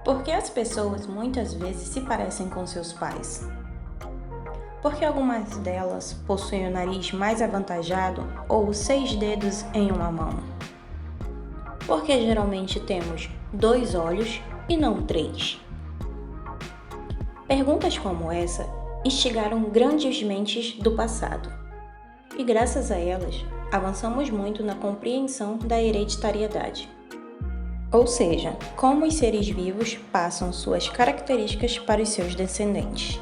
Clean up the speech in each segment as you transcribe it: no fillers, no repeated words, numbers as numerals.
Por que as pessoas muitas vezes se parecem com seus pais? Por que algumas delas possuem o nariz mais avantajado ou 6 dedos em uma mão? Por que geralmente temos 2 olhos e não 3? Perguntas como essa instigaram grandes mentes do passado. E graças a elas, avançamos muito na compreensão da hereditariedade. Ou seja, como os seres vivos passam suas características para os seus descendentes.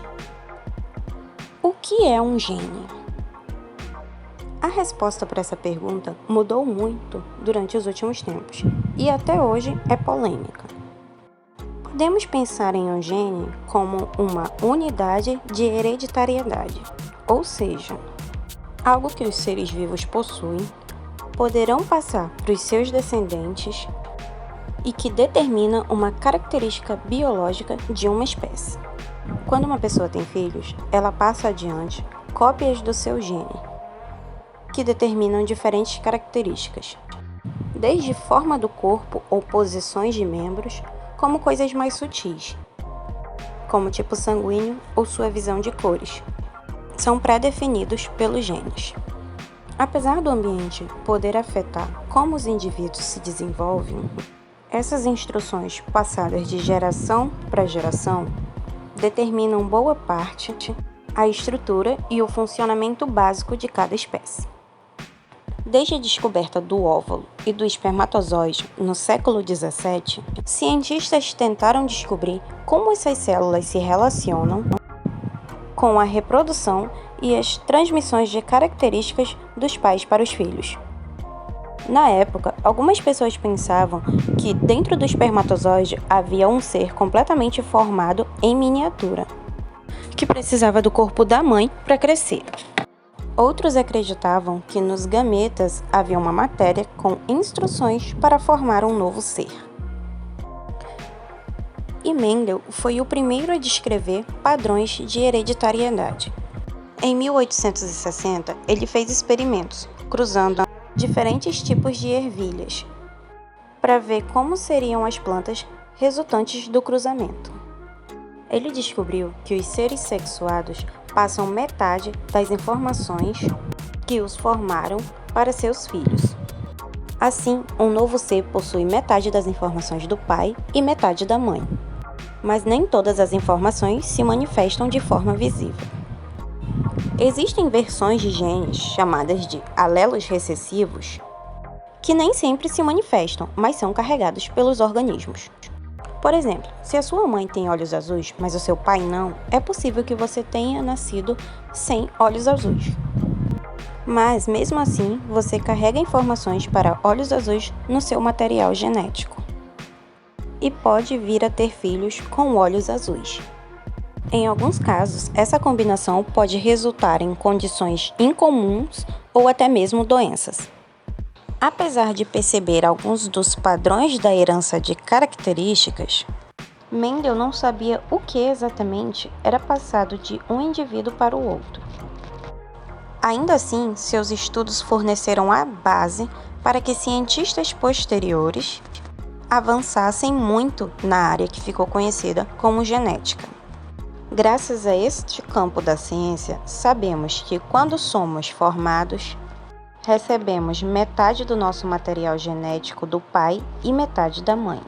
O que é um gene? A resposta para essa pergunta mudou muito durante os últimos tempos e até hoje é polêmica. Podemos pensar em um gene como uma unidade de hereditariedade, ou seja, algo que os seres vivos possuem, poderão passar para os seus descendentes e que determina uma característica biológica de uma espécie. Quando uma pessoa tem filhos, ela passa adiante cópias do seu gene, que determinam diferentes características, desde forma do corpo ou posições de membros, como coisas mais sutis, como tipo sanguíneo ou sua visão de cores. São pré-definidos pelos genes. Apesar do ambiente poder afetar como os indivíduos se desenvolvem, essas instruções passadas de geração para geração determinam boa parte a estrutura e o funcionamento básico de cada espécie. Desde a descoberta do óvulo e do espermatozoide no século XVII, cientistas tentaram descobrir como essas células se relacionam com a reprodução e as transmissões de características dos pais para os filhos. Na época, algumas pessoas pensavam que dentro do espermatozoide havia um ser completamente formado em miniatura, que precisava do corpo da mãe para crescer. Outros acreditavam que nos gametas havia uma matéria com instruções para formar um novo ser. E Mendel foi o primeiro a descrever padrões de hereditariedade. Em 1860, ele fez experimentos, cruzando diferentes tipos de ervilhas, para ver como seriam as plantas resultantes do cruzamento. Ele descobriu que os seres sexuados passam metade das informações que os formaram para seus filhos. Assim, um novo ser possui metade das informações do pai e metade da mãe. Mas nem todas as informações se manifestam de forma visível. Existem versões de genes, chamadas de alelos recessivos, que nem sempre se manifestam, mas são carregados pelos organismos. Por exemplo, se a sua mãe tem olhos azuis, mas o seu pai não, é possível que você tenha nascido sem olhos azuis. Mas, mesmo assim, você carrega informações para olhos azuis no seu material genético. E pode vir a ter filhos com olhos azuis. Em alguns casos, essa combinação pode resultar em condições incomuns ou até mesmo doenças. Apesar de perceber alguns dos padrões da herança de características, Mendel não sabia o que exatamente era passado de um indivíduo para o outro. Ainda assim, seus estudos forneceram a base para que cientistas posteriores avançassem muito na área que ficou conhecida como genética. Graças a este campo da ciência, sabemos que quando somos formados, recebemos metade do nosso material genético do pai e metade da mãe.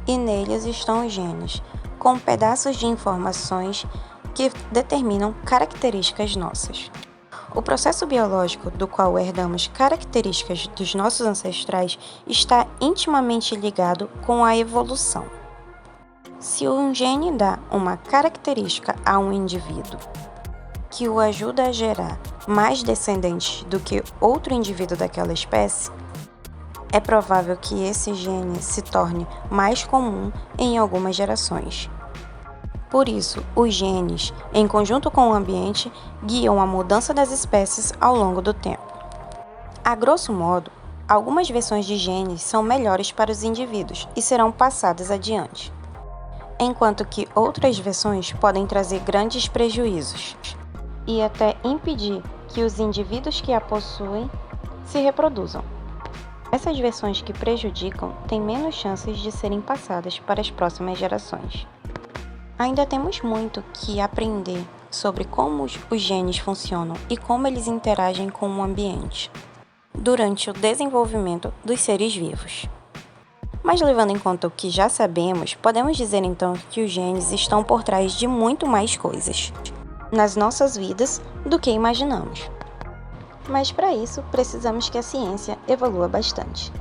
E neles estão os genes, com pedaços de informações que determinam características nossas. O processo biológico do qual herdamos características dos nossos ancestrais está intimamente ligado com a evolução. Se um gene dá uma característica a um indivíduo que o ajuda a gerar mais descendentes do que outro indivíduo daquela espécie, é provável que esse gene se torne mais comum em algumas gerações. Por isso, os genes, em conjunto com o ambiente, guiam a mudança das espécies ao longo do tempo. A grosso modo, algumas versões de genes são melhores para os indivíduos e serão passadas adiante, enquanto que outras versões podem trazer grandes prejuízos e até impedir que os indivíduos que a possuem se reproduzam. Essas versões que prejudicam têm menos chances de serem passadas para as próximas gerações. Ainda temos muito que aprender sobre como os genes funcionam e como eles interagem com o ambiente durante o desenvolvimento dos seres vivos. Mas levando em conta o que já sabemos, podemos dizer então que os genes estão por trás de muito mais coisas nas nossas vidas do que imaginamos. Mas para isso, precisamos que a ciência evolua bastante.